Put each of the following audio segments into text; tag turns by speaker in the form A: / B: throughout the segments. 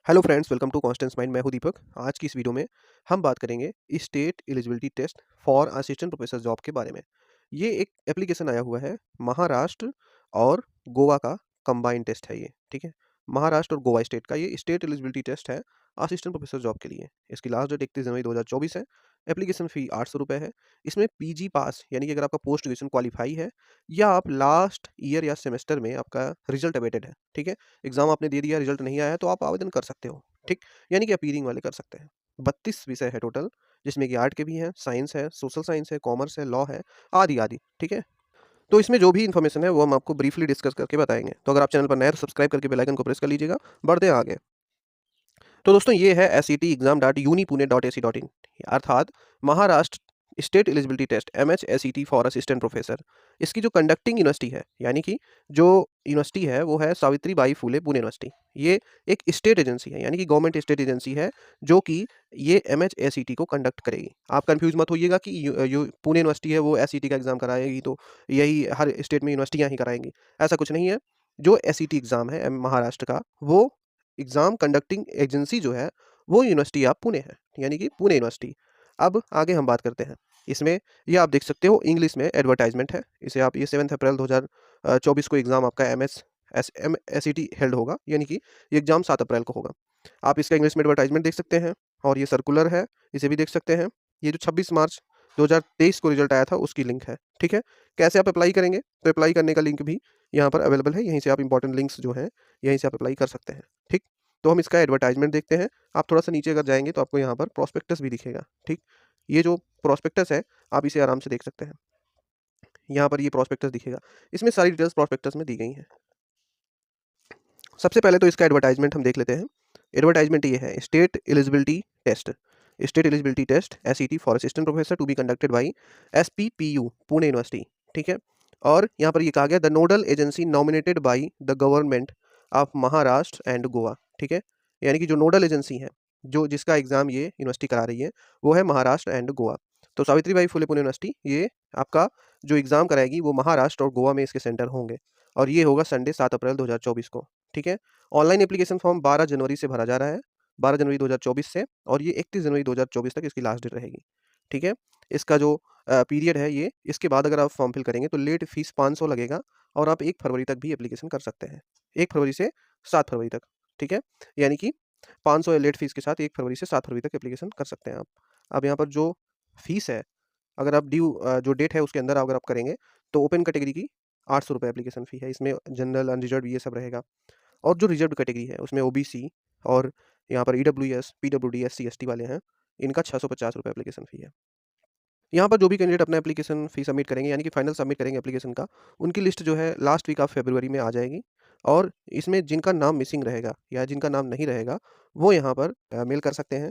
A: Hello friends, welcome to Constant Mind. मैं हूं दीपक। आज की इस वीडियो में हम बात करेंगे state eligibility test for assistant professor job के बारे में। ये एक एप्लीकेशन आया हुआ है, महाराष्ट्र और गोवा का कंबाइंड टेस्ट है ये, ठीक है। महाराष्ट्र और गोवा स्टेट का ये स्टेट एलिजिबिलिटी टेस्ट है असिस्टेंट प्रोफेसर जॉब के लिए। इसकी लास्ट डेट 31 जनवरी 2024 है। एप्लीकेशन फ़ी 800 रुपये है। इसमें पीजी पास यानी कि अगर आपका पोस्ट ग्रेजुएशन क्वालिफाई है या आप लास्ट ईयर या सेमेस्टर में आपका रिजल्ट अवेटेड है, ठीक है। एग्ज़ाम आपने दे दिया, रिजल्ट नहीं आया है तो आप आवेदन कर सकते हो, ठीक। यानी कि अपीयरिंग वाले कर सकते हैं। 32 विषय है टोटल, जिसमें कि आर्ट के भी हैं, साइंस है, सोशल साइंस है, कॉमर्स है, लॉ है, आदि-आदि, ठीक है। तो इसमें जो भी इन्फॉर्मेशन है वो हम आपको ब्रीफली डिस्कस करके बताएँगे। तो अगर आप चैनल पर नए हैं तो सब्सक्राइब करके बेल आइकन को प्रेस कर लीजिएगा। बढ़ते हैं आगे। तो दोस्तों ये है set.unipune.ac.in, अर्थात Maharashtra state eligibility test MHSET for assistant professor. इसकी जो कंडक्टिंग यूनिवर्सिटी है, यानी कि जो यूनिवर्सिटी है वो है सावित्री बाई फुले पुणे यूनिवर्सिटी। ये एक स्टेट एजेंसी है, यानी कि गवर्नमेंट स्टेट एजेंसी है, जो कि ये MHSET को कंडक्ट करेगी। आप कंफ्यूज मत होइएगा कि पुणे यूनिवर्सिटी है वो SET का एग्जाम कराएगी, तो यही हर स्टेट में यूनिवर्सिटियाँ ही कराएंगी, ऐसा कुछ नहीं है। जो SET एग्जाम है महाराष्ट्र का, वो एग्ज़ाम कंडक्टिंग एजेंसी जो है वो यूनिवर्सिटी आप पुणे है, यानी कि पुणे यूनिवर्सिटी। अब आगे हम बात करते हैं। इसमें ये आप देख सकते हो इंग्लिश में एडवर्टाइजमेंट है। इसे आप ये 7 अप्रैल 2024 को एग्ज़ाम आपका MSET हेल्ड होगा, यानी कि ये एग्ज़ाम 7 अप्रैल को होगा। आप इसका इंग्लिश में एडवर्टाइजमेंट देख सकते हैं और ये सर्कुलर है, इसे भी देख सकते हैं। ये जो 26 मार्च 2023 को रिजल्ट आया था उसकी लिंक है, ठीक है। कैसे आप अप्लाई करेंगे? तो अप्लाई करने का लिंक भी यहाँ पर अवेलेबल है, यहीं से आप इंपॉर्टेंट लिंक्स जो हैं, यहीं से आप अप्लाई कर सकते हैं, ठीक। तो हम इसका एडवर्टाइजमेंट देखते हैं। आप थोड़ा-सा नीचे अगर जाएँगे तो आपको यहाँ पर प्रोस्पेक्टस भी दिखेगा, ठीक। ये जो प्रोस्पेक्टस है, आप इसे आराम से देख सकते हैं। यहाँ पर ये प्रोस्पेक्टस दिखेगा। इसमें सारी डिटेल्स प्रोस्पेक्टस में दी गई हैं। सबसे पहले तो इसका एडवर्टाइजमेंट हम देख लेते हैं। एडवर्टाइजमेंट ये है, state eligibility test. State eligibility test SET for assistant professor to be conducted by SPPU Pune university, ठीक है। और यहाँ पर ये कहा गया the nodal agency nominated by the government of Maharashtra and Goa, ठीक है। यानी कि जो नोडल एजेंसी है, जो जिसका एग्जाम ये यूनिवर्सिटी करा रही है, वो है महाराष्ट्र एंड गोवा। तो सावित्रीबाई फुले पुणे यूनिवर्सिटी ये आपका जो एग्जाम कराएगी वो महाराष्ट्र और गोवा में इसके सेंटर होंगे। और ये होगा संडे 7 अप्रैल 2024 को, ठीक है। ऑनलाइन एप्लीकेशन फॉर्म 12 जनवरी से भरा जा रहा है, 12 जनवरी 2024 से, और ये 31 जनवरी 2024 तक इसकी लास्ट डेट रहेगी, ठीक है। इसका जो पीरियड है ये, इसके बाद अगर आप फॉर्म फिल करेंगे तो लेट फीस 500 लगेगा और आप 1 फरवरी तक भी एप्लीकेशन कर सकते हैं। 1 फरवरी से 7 फरवरी तक, ठीक है। यानी कि 500 लेट फीस के साथ 1 फरवरी से 7 फरवरी तक एप्लीकेशन कर सकते हैं आप। अब यहाँ पर जो फीस है, अगर आप जो डेट है उसके अंदर अगर आप करेंगे तो ओपन कैटेगरी की 800 रुपये एप्लीकेशन फ़ी है। इसमें जनरल, अनरिजर्व्ड ये सब रहेगा। और जो रिजर्व्ड कैटेगरी है उसमें ओबीसी और यहाँ पर ईडब्ल्यूएस, पीडब्ल्यूडी, एससी, एसटी वाले हैं, इनका 650 रुपये एप्लीकेशन फ़ी है। यहाँ पर जो भी कैंडिडेट अपना एप्लीकेशन फ़ी सबमिट करेंगे, यानी कि फाइनल सबमिट करेंगे एप्लीकेशन का, उनकी लिस्ट जो है लास्ट वीक ऑफ फरवरी में आ जाएगी। और इसमें जिनका नाम मिसिंग रहेगा या जिनका नाम नहीं रहेगा, वो यहाँ पर मेल कर सकते हैं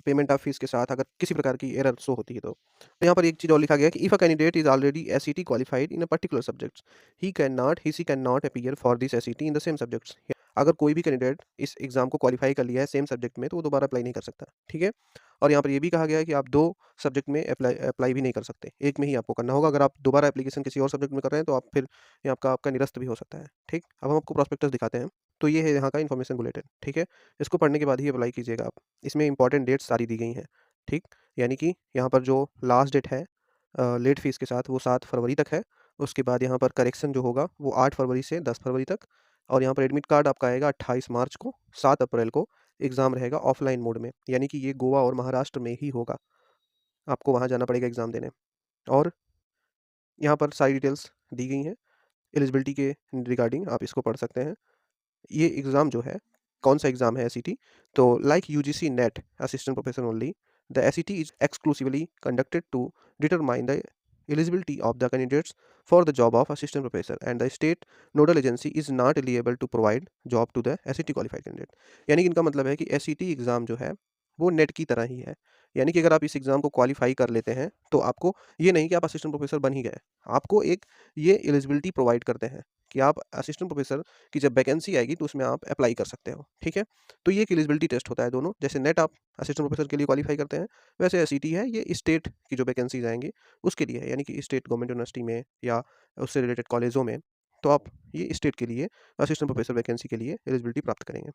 A: पेमेंट ऑफ फीस के साथ, अगर किसी प्रकार की एरर शो होती है तो। तो यहाँ पर एक चीज़ और लिखा गया है कि if a candidate is already SET qualified in a particular subjects, he can not appear for this SET in the same subjects. अगर कोई भी कैंडिडेट इस एग्ज़ाम को क्वालिफाई कर लिया है सेम सब्जेक्ट में, तो वो दोबारा अप्लाई नहीं कर सकता, ठीक है। और यहाँ पर ये भी कहा गया है कि आप 2 सब्जेक्ट में अप्लाई भी नहीं कर सकते, एक में ही आपको करना होगा। अगर आप दोबारा एप्लीकेशन किसी और सब्जेक्ट में कर रहे हैं तो आप फिर ये आपका निरस्त भी हो सकता है, ठीक। अब हम आपको प्रॉस्पेक्टस दिखाते हैं। तो ये है यहाँ का इन्फॉर्मेशन बुलेटिन, ठीक है। इसको पढ़ने के बाद ही अप्लाई कीजिएगा आप। इसमें इंपॉर्टेंट डेट्स सारी दी गई हैं, ठीक। यानी कि यहाँ पर जो लास्ट डेट है लेट फीस के साथ, वो 7 फरवरी तक है। उसके बाद यहाँ पर करेक्शन जो होगा वो 8 फरवरी से 10 फरवरी तक। और यहाँ पर एडमिट कार्ड आपका आएगा 28 मार्च को। 7 अप्रैल को एग्ज़ाम रहेगा ऑफलाइन मोड में, यानी कि ये गोवा और महाराष्ट्र में ही होगा। आपको वहाँ जाना पड़ेगा एग्ज़ाम देने। और यहाँ पर सारी डिटेल्स दी गई हैं एलिजिबिलिटी के रिगार्डिंग, आप इसको पढ़ सकते हैं। ये एग्ज़ाम जो है, कौन-सा एग्ज़ाम है एसईटी? तो like UGC NET assistant professor only, the SET is exclusively conducted to determine the eligibility of the candidates for the job of assistant professor, and the state nodal agency is not liable to provide job to the SET qualified candidate। यानी कि इनका मतलब है कि SET exam जो है वो net की तरह ही है। यानी कि अगर आप इस एग्ज़ाम को क्वालिफाई कर लेते हैं तो आपको ये नहीं कि आप असिस्टेंट प्रोफेसर बन ही गए, आपको एक ये एलिजिबिलिटी प्रोवाइड करते हैं कि आप असिस्टेंट प्रोफेसर की जब वैकेंसी आएगी तो उसमें आप अप्लाई कर सकते हो, ठीक है। तो ये एक एलिजिबिलिटी टेस्ट होता है दोनों। जैसे नेट आप असिस्टेंट प्रोफेसर के लिए क्वालिफाई करते हैं, वैसे एसईटी है ये स्टेट की जो वैकेंसीज आएंगी उसके लिए है, यानी कि स्टेट गवर्नमेंट यूनिवर्सिटी में या उससे रिलेटेड कॉलेजों में। तो आप ये स्टेट के लिए असिस्टेंट प्रोफेसर वैकेंसी के लिए एलिजिबिलिटी प्राप्त करेंगे।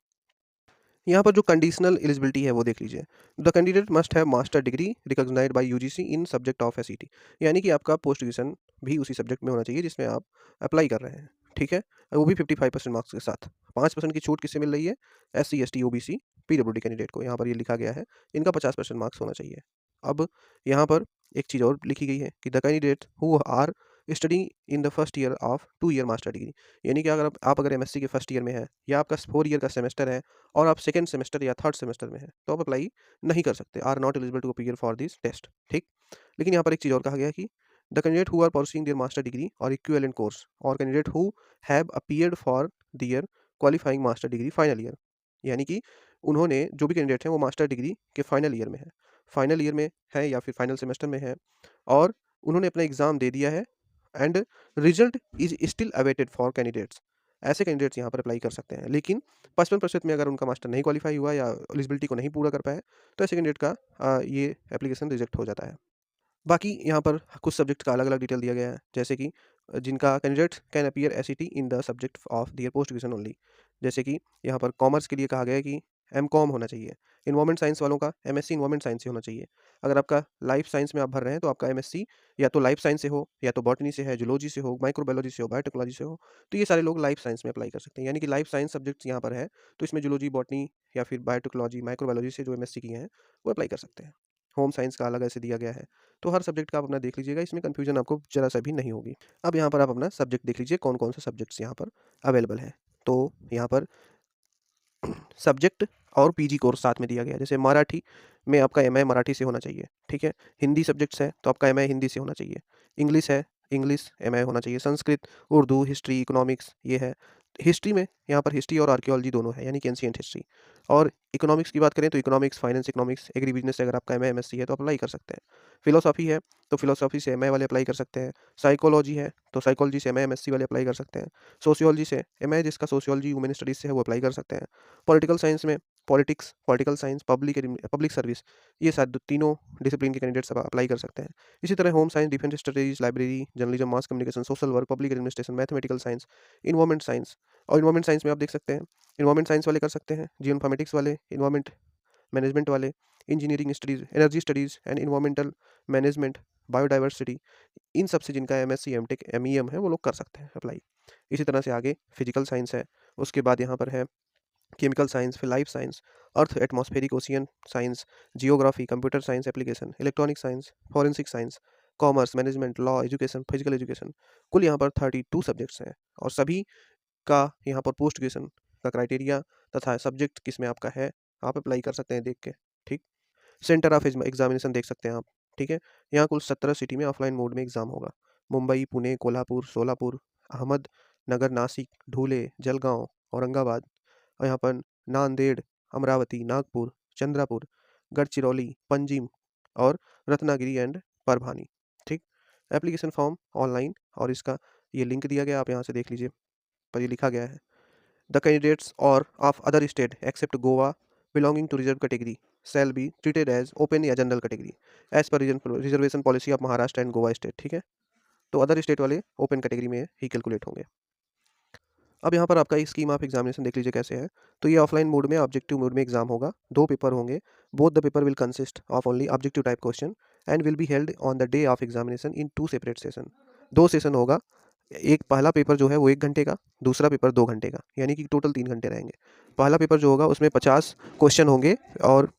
A: यहाँ पर जो कंडीशनल एलिजिबिलिटी है वो देख लीजिए। The candidate must have master degree recognised by UGC in subject of SET, यानी कि आपका पोस्ट ग्रेजुएशन भी उसी सब्जेक्ट में होना चाहिए जिसमें आप अप्लाई कर रहे हैं, ठीक है? वो भी 55% मार्क्स के साथ। 5% की छूट किससे मिल रही है? SC, ST, OBC, PWD candidate को। यहाँ पर ये लिखा गया है, इनका 50% मार्क्स होना चाहिए। अब यहाँ पर एक चीज़ और लिखी गई है कि the candidate who are study in the first year of 2 year master degree, यानी कि अगर आप अगर एमएससी के फर्स्ट ईयर में हैं या आपका 4 ईयर का सेमेस्टर है और आप सेकंड सेमेस्टर या थर्ड सेमेस्टर में हैं, तो आप अप्लाई नहीं कर सकते, are not eligible to appear for this test, ठीक? लेकिन यहाँ पर एक चीज़ और कहा गया है कि the candidate who are pursuing their master degree और इक्विवेलेंट कोर्स और candidate who have appeared for their qualifying master degree final year, यानी कि उन्होंने जो भी कैंडिडेट हैं वो मास्टर डिग्री के फाइनल ईयर में है, फाइनल ईयर में है या फिर फाइनल सेमेस्टर में है और उन्होंने अपना एग्ज़ाम दे दिया है and result is still awaited for candidates, ऐसे कैंडिडेट्स यहाँ पर अप्लाई कर सकते हैं। लेकिन 55% में अगर उनका मास्टर नहीं क्वालिफाई हुआ या एलिजिबिलिटी को नहीं पूरा कर पाए, तो ऐसे कैंडिडेट का ये एप्लीकेशन रिजेक्ट हो जाता है। बाकी यहाँ पर कुछ सब्जेक्ट का अलग-अलग डिटेल दिया गया है, जैसे कि जिनका candidate can appear SET in the subject of their post graduation only. जैसे कि यहाँ पर कॉमर्स के लिए कहा गया है कि एमकॉम होना चाहिए। एनवायरनमेंट साइंस वालों का एमएससी एनवायरनमेंट साइंस से होना चाहिए। अगर आपका लाइफ साइंस में आप भर रहे हैं, तो आपका एमएससी या तो लाइफ साइंस से हो, या तो बॉटनी से है, जूलॉजी से हो, माइक्रोबायोलॉजी से हो, बायोटेक्नोलॉजी से हो, तो ये सारे लोग लाइफ साइंस में अप्लाई कर सकते हैं। यानी कि लाइफ साइंस सब्जेक्ट्स यहाँ पर है, तो इसमें जूलॉजी, बॉटनी या फिर बायोटेक्नोलॉजी, माइक्रोबायोलॉजी से जो एमएससी किए हैं, वो अप्लाई कर सकते हैं। होम साइंस का अलग ऐसे दिया गया है। तो हर सब्जेक्ट का आप अपना देख लीजिएगा, इसमें कन्फ्यूजन आपको ज़रा-सा भी नहीं होगी। अब यहाँ पर आप अपना सब्जेक्ट देख लीजिए, कौन-कौन से सब्जेक्ट्स यहाँ पर अवेलेबल हैं। तो यहाँ पर सब्जेक्ट और पीजी कोर्स साथ में दिया गया है। जैसे मराठी में आपका एमए मराठी से होना चाहिए, ठीक है? हिंदी सब्जेक्ट्स है, तो आपका एमए हिंदी से होना चाहिए। इंग्लिश है, इंग्लिश एमए होना चाहिए। संस्कृत, उर्दू, हिस्ट्री, इकोनॉमिक्स ये है। हिस्ट्री में यहाँ पर हिस्ट्री और आर्कियोलॉजी दोनों है, यानी कि एंशिएंट हिस्ट्री। और इकोनॉमिक्स की बात करें तो economics, finance economics, agribusiness से अगर आपका एमए, एमएससी है तो अप्लाई कर सकते हैं। फिलॉसफी है, तो फिलॉसफी से एमए वाले अप्लाई कर सकते हैं। साइकोलॉजी है, तो साइकोलॉजी से एमए, एमएससी वाले अप्लाई कर सकते हैं। सोशियोलॉजी से एमए जिसका सोशियोलॉजी, ह्यूमन स्टडीज़ से है वो अप्लाई कर सकते हैं। पॉलिटिकल साइंस में politics, political science, public service, ये शायद तीनों डिसिप्लिन के कैंडिडेट्स अब अप्लाई कर सकते हैं। इसी तरह home science, defence studies, library, journalism, mass communication, social work, public administration, mathematical science, environment science. और इन्वायरमेंट साइंस में आप देख सकते हैं, इन्वायरमेंट साइंस वाले कर सकते हैं, जियोइन्फॉर्मेटिक्स वाले, इन्वायरमेंट मैनेजमेंट वाले, engineering studies, energy studies and environmental management, biodiversity, इन सब से जिनका एमएससी, एमटेक, एमईएम है वो लोग कर सकते हैं अप्लाई। इसी तरह से आगे फिजिकल साइंस है, उसके बाद यहाँ पर है केमिकल साइंस, फिर life science, earth atmospheric ocean science, geography, computer science application, electronic science, forensic science, commerce, management, law, education, physical education. कुल यहाँ पर 32 सब्जेक्ट्स हैं और सभी का यहाँ पर पोस्ट ग्रेजुएशन का क्राइटेरिया तथा सब्जेक्ट किस में आपका है, आप अप्लाई कर सकते हैं देख के, ठीक? सेंटर ऑफ एग्जामिनेशन देख सकते हैं आप, ठीक है? यहाँ कुल 17 सिटी में ऑफलाइन मोड में एग्ज़ाम होगा। मुंबई, पुणे, कोल्हापुर, सोलापुर, अहमदनगर, नासिक, धुले, जलगांव, औरंगाबाद और यहाँ पर नांदेड़, अमरावती, नागपुर, चंद्रपुर, गढ़चिरौली, पंजिम और रत्नागिरी एंड परभानी, ठीक? एप्लीकेशन फॉर्म ऑनलाइन और इसका ये लिंक दिया गया, आप यहाँ से देख लीजिए, पर ये लिखा गया है द कैंडिडेट्स और of other state except Goa belonging to reserve category shall be treated as open या general category as per reservation policy of Maharashtra and Goa state, ठीक है? तो अदर स्टेट वाले ओपन कैटेगरी में ही कैलकुलेट होंगे। अब यहाँ पर आपका स्कीम ऑफ एग्जामिनेशन देख लीजिए कैसे है। तो ये ऑफलाइन मोड में ऑब्जेक्टिव मोड में एग्जाम होगा, 2 पेपर होंगे। Both the paper will consist of only objective type question and will be held on the day of examination in 2 separate session. 2 session होगा, एक पहला पेपर जो है वो 1 घंटे का, दूसरा पेपर 2 घंटे का, यानी कि टोटल 3 घंटे रहेंगे। पहला पेपर जो होगा उसमें 50 क्वेश्चन होंगे और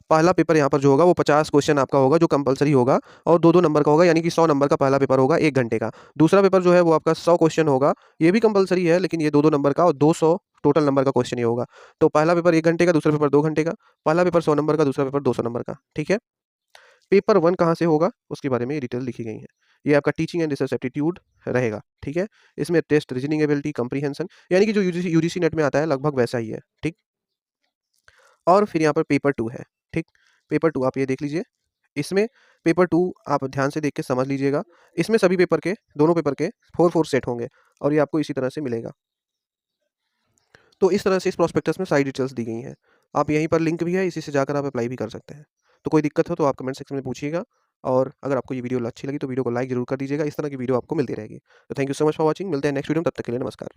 A: पहला पेपर यहाँ पर जो होगा वो 50 क्वेश्चन आपका होगा जो कंपलसरी होगा और 2-2 नंबर का होगा, यानी कि 100 नंबर का पहला पेपर होगा 1 घंटे का। दूसरा पेपर जो है वो आपका 100 क्वेश्चन होगा, ये भी कंपलसरी है लेकिन ये 2-2 नंबर का और 200 टोटल नंबर का क्वेश्चन ये होगा। तो पहला पेपर 1 घंटे का, दूसरा पेपर 2 घंटे का, पहला पेपर 100 नंबर का, दूसरा पेपर 200 नंबर का, ठीक है? पेपर 1 कहाँ से होगा उसके बारे में ये डिटेल लिखी गई है। ये आपका टीचिंग एंड रिसर्च एप्टीट्यूड रहेगा, ठीक है? इसमें टेस्ट रीजनिंग एबिलिटी, कम्प्रीहेंशन, यानी कि जो यूजीसी नेट में आता है लगभग वैसा ही है, ठीक? और फिर यहाँ पर पेपर 2 है, ठीक? पेपर 2 आप ये देख लीजिए, इसमें पेपर 2 आप ध्यान से देख के समझ लीजिएगा। इसमें सभी पेपर के, दोनों पेपर के 4-4 सेट होंगे और ये आपको इसी तरह से मिलेगा। तो इस तरह से इस प्रॉस्पेक्टस में सारी डिटेल्स दी गई हैं। आप यहीं पर लिंक भी है, इसी से जाकर आप अप्लाई भी कर सकते हैं। तो कोई दिक्कत हो तो आप कमेंट सेक्शन में पूछिएगा और अगर आपको ये वीडियो अच्छी लगी तो वीडियो को लाइक ज़रूर कर दीजिएगा। इस तरह की वीडियो आपको मिलती रहेगी। तो thank you so much for watching. मिलते हैं नेक्स्ट वीडियो में, तब तक के लिए नमस्कार।